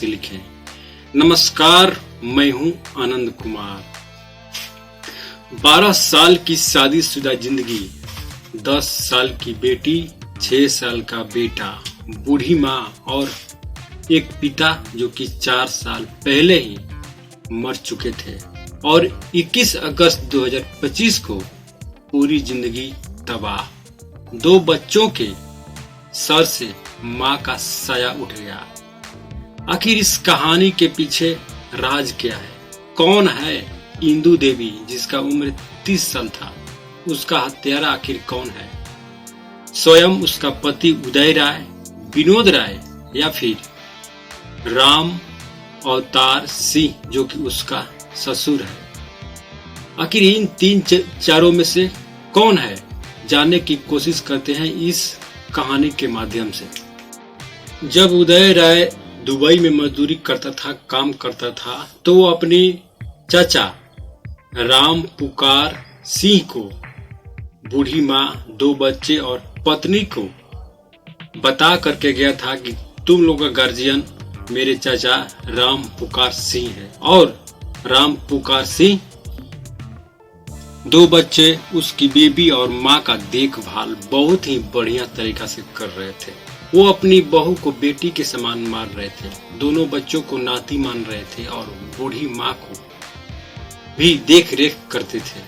लिखें। नमस्कार, मैं हूं आनंद कुमार। 12 साल की शादीशुदा जिंदगी, 10 साल की बेटी, 6 साल का बेटा, बूढ़ी माँ और एक पिता जो कि 4 साल पहले ही मर चुके थे और 21 अगस्त 2025 को पूरी जिंदगी तबाह। 2 बच्चों के सर से माँ का साया उठ गया। आखिर इस कहानी के पीछे राज क्या है? कौन है इंदु देवी जिसका उम्र 30 साल था? उसका हत्यारा आखिर कौन है? स्वयं उसका पति उदय राय, विनोद राय या फिर राम अवतार सिंह जो कि उसका ससुर है? आखिर इन 3-4 में से कौन है, जानने की कोशिश करते हैं इस कहानी के माध्यम से। जब उदय राय दुबई में मजदूरी करता था, काम करता था, तो वो अपनी चाचा राम पुकार सिंह को, बूढ़ी माँ, 2 बच्चे और पत्नी को बता करके गया था कि तुम लोग का गार्जियन मेरे चाचा राम पुकार सिंह है। और राम पुकार सिंह 2 बच्चे, उसकी बेबी और माँ का देखभाल बहुत ही बढ़िया तरीका से कर रहे थे। वो अपनी बहू को बेटी के समान मान रहे थे, दोनों बच्चों को नाती मान रहे थे और बूढ़ी माँ को भी देख रेख करते थे।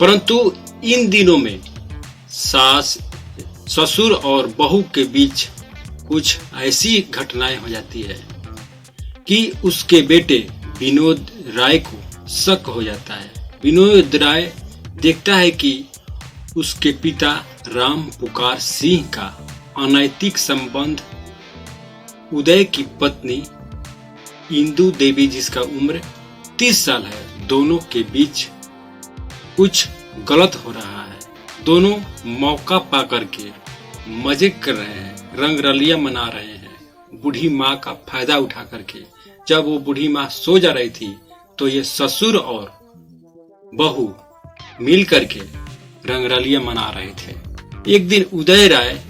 परंतु इन दिनों में सास, ससुर और बहू के बीच कुछ ऐसी घटनाएं हो जाती है कि उसके बेटे विनोद राय को शक हो जाता है। विनोद राय देखता है कि उसके पिता राम पुकार सिंह का अनैतिक संबंध उदय की पत्नी इंदु देवी जिसका उम्र 30 साल है, दोनों के बीच कुछ गलत हो रहा है। दोनों मौका पा करके मजे कर रहे हैं, रंगरलियां मना रहे हैं, बूढ़ी माँ का फायदा उठा करके। जब वो बूढ़ी माँ सो जा रही थी तो ये ससुर और बहू मिल करके रंगरलियां मना रहे थे। एक दिन उदय राय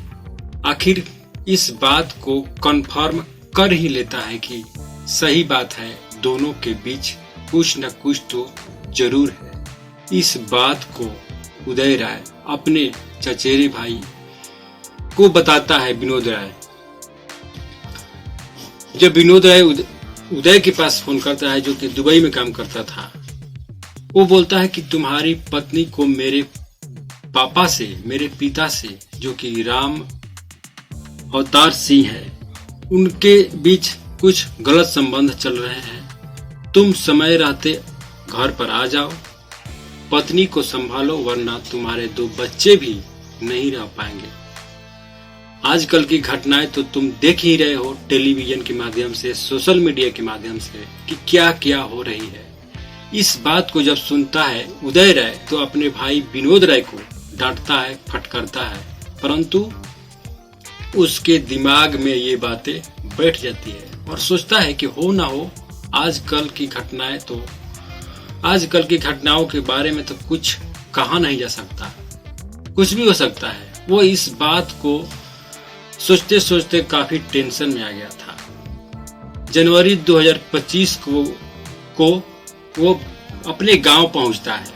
आखिर इस बात को कंफर्म कर ही लेता है कि सही बात है, दोनों के बीच कुछ न कुछ तो जरूर है। इस बात को उदय राय अपने चचेरे भाई को बताता है, विनोद राय। जब विनोद राय उदय के पास फोन करता है, जो कि दुबई में काम करता था, वो बोलता है कि तुम्हारी पत्नी को मेरे पापा से, मेरे पिता से, जो कि राम अवतार सिंह है, उनके बीच कुछ गलत संबंध चल रहे हैं। तुम समय रहते घर पर आ जाओ, पत्नी को संभालो, वरना तुम्हारे 2 बच्चे भी नहीं रह पाएंगे। आजकल की घटनाएं तो तुम देख ही रहे हो टेलीविजन के माध्यम से, सोशल मीडिया के माध्यम से कि क्या क्या हो रही है। इस बात को जब सुनता है उदय राय तो अपने भाई विनोद राय को डांटता है, फटकारता है, परंतु उसके दिमाग में ये बातें बैठ जाती है और सोचता है कि हो ना हो, आजकल की घटनाओं के बारे में तो कुछ कहा नहीं जा सकता, कुछ भी हो सकता है। वो इस बात को सोचते सोचते काफी टेंशन में आ गया था। जनवरी 2025 को वो अपने गांव पहुंचता है।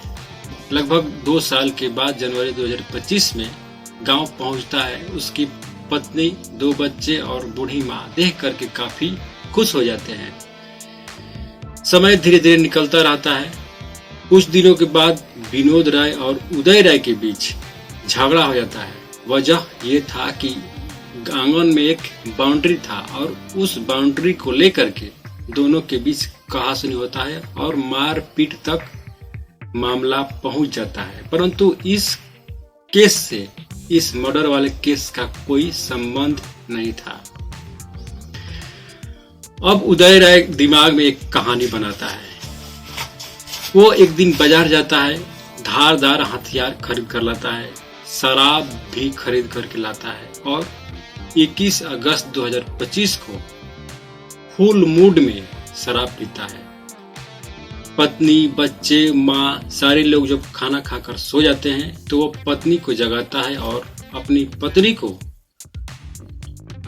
लगभग 2 साल के बाद जनवरी 2025 में गांव पहुंचता है। उसकी पत्नी, 2 बच्चे और बूढ़ी माँ देख करके काफी खुश हो जाते हैं। समय धीरे धीरे निकलता रहता है। कुछ दिनों के बाद विनोद राय और उदय राय के बीच झगड़ा हो जाता है। वजह ये था कि आंगन में एक बाउंड्री था और उस बाउंड्री को लेकर के दोनों के बीच कहासुनी होता है और मारपीट तक मामला पहुंच जाता है। परंतु इस केस से, इस मर्डर वाले केस का कोई संबंध नहीं था। अब उदय राय दिमाग में एक कहानी बनाता है। वो एक दिन बाजार जाता है, धारदार हथियार खरीद कर लाता है, शराब भी खरीद करके लाता है और 21 अगस्त 2025 को फुल मूड में शराब पीता है। पत्नी, बच्चे, माँ, सारे लोग जब खाना खाकर सो जाते हैं तो वो पत्नी को जगाता है और अपनी पत्नी को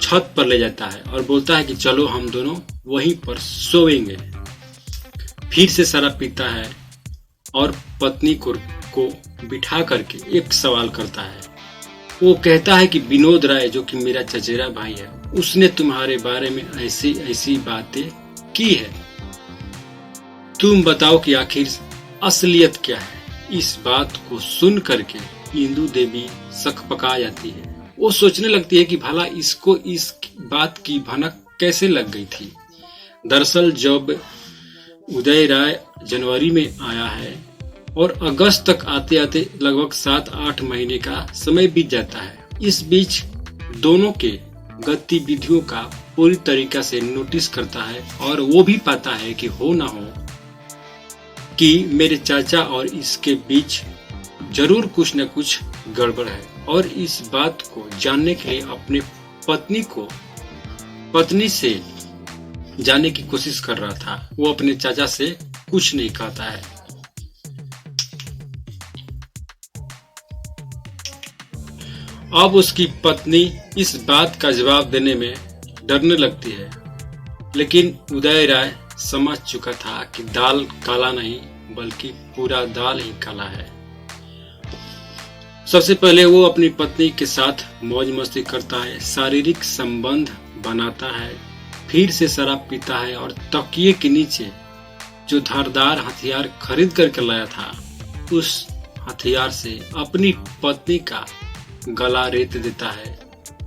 छत पर ले जाता है और बोलता है कि चलो हम दोनों वहीं पर सोएंगे। फिर से शराब पीता है और पत्नी को बिठा करके एक सवाल करता है। वो कहता है कि विनोद राय, जो कि मेरा चचेरा भाई है, उसने तुम्हारे बारे में ऐसी ऐसी बातें की है। तुम बताओ कि आखिर असलियत क्या है। इस बात को सुन करके इंदु देवी सकपका जाती है। वो सोचने लगती है कि भला इसको इस बात की भनक कैसे लग गई थी। दरअसल जब उदय राय जनवरी में आया है और अगस्त तक आते आते लगभग 7-8 महीने का समय बीत जाता है। इस बीच दोनों के गतिविधियों का पूरी तरीका से नोटिस करता है और वो भी पाता है कि हो ना हो कि मेरे चाचा और इसके बीच जरूर कुछ न कुछ गड़बड़ है, और इस बात को जानने के लिए अपने पत्नी से जानने की कोशिश कर रहा था। वो अपने चाचा से कुछ नहीं कहता है। अब उसकी पत्नी इस बात का जवाब देने में डरने लगती है, लेकिन उदय राय समझ चुका था कि दाल काला नहीं बल्कि पूरा दाल ही काला है। सबसे पहले वो अपनी पत्नी के साथ मौज मस्ती करता है, शारीरिक संबंध बनाता है, फिर से शराब पीता है और तकिए के नीचे जो धारदार हथियार खरीद करके लाया था, उस हथियार से अपनी पत्नी का गला रेत देता है।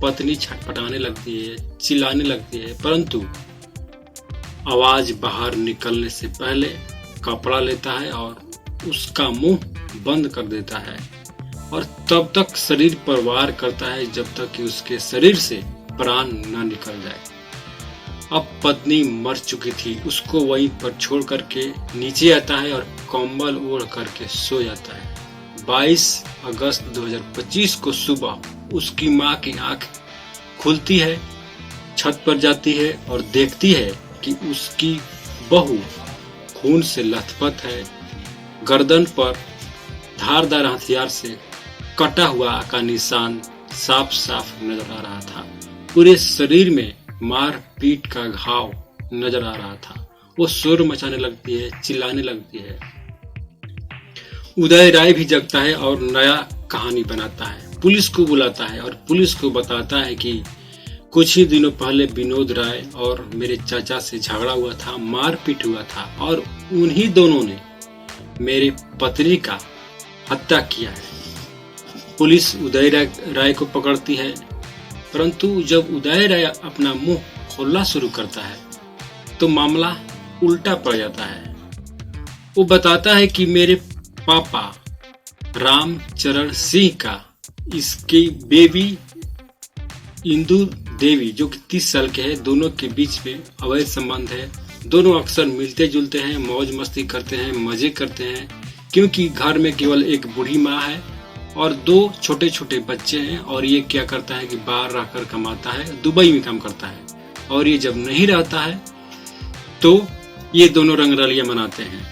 पत्नी छटपटाने लगती है, चिल्लाने लगती है, परंतु आवाज बाहर निकलने से पहले कपड़ा लेता है और उसका मुंह बंद कर देता है और तब तक शरीर पर वार करता है जब तक कि उसके शरीर से प्राण न निकल जाए। अब पत्नी मर चुकी थी, उसको वहीं पर छोड़ करके नीचे आता है और कंबल ओढ़ करके सो जाता है। 22 अगस्त 2025 को सुबह उसकी माँ की आंख खुलती है, छत पर जाती है और देखती है कि उसकी बहू खून से लथपथ है। गर्दन पर धारदार हथियार से कटा हुआ का निशान साफ साफ नजर आ रहा था। पूरे शरीर में मार पीट का घाव नजर आ रहा था। वो शोर मचाने लगती है, चिल्लाने लगती है। उदय राय भी जगता है और नया कहानी बनाता है। पुलिस को बुलाता है और पुलिस को बताता है कि कुछ ही दिनों पहले विनोद राय और मेरे चाचा से झगड़ा हुआ था, मारपीट हुआ था और उन्हीं दोनों ने मेरी पत्नी का हत्या किया है। पुलिस उदय राय को पकड़ती है, परंतु जब उदय राय अपना मुंह खोलना शुरू करता है तो मामला उल्टा पड़ जाता है। वो बताता है कि मेरे पापा रामचरण सिंह का इसकी बेबी इंदु देवी, जो कि 30 साल के हैं, दोनों के बीच में अवैध संबंध है। दोनों अक्सर मिलते जुलते हैं, मौज मस्ती करते हैं, मजे करते हैं, क्योंकि घर में केवल एक बूढ़ी माँ है और 2 छोटे छोटे बच्चे हैं। और ये क्या करता है कि बाहर रहकर कमाता है, दुबई में काम करता है, और ये जब नहीं रहता है तो ये दोनों रंगरलियां मनाते हैं।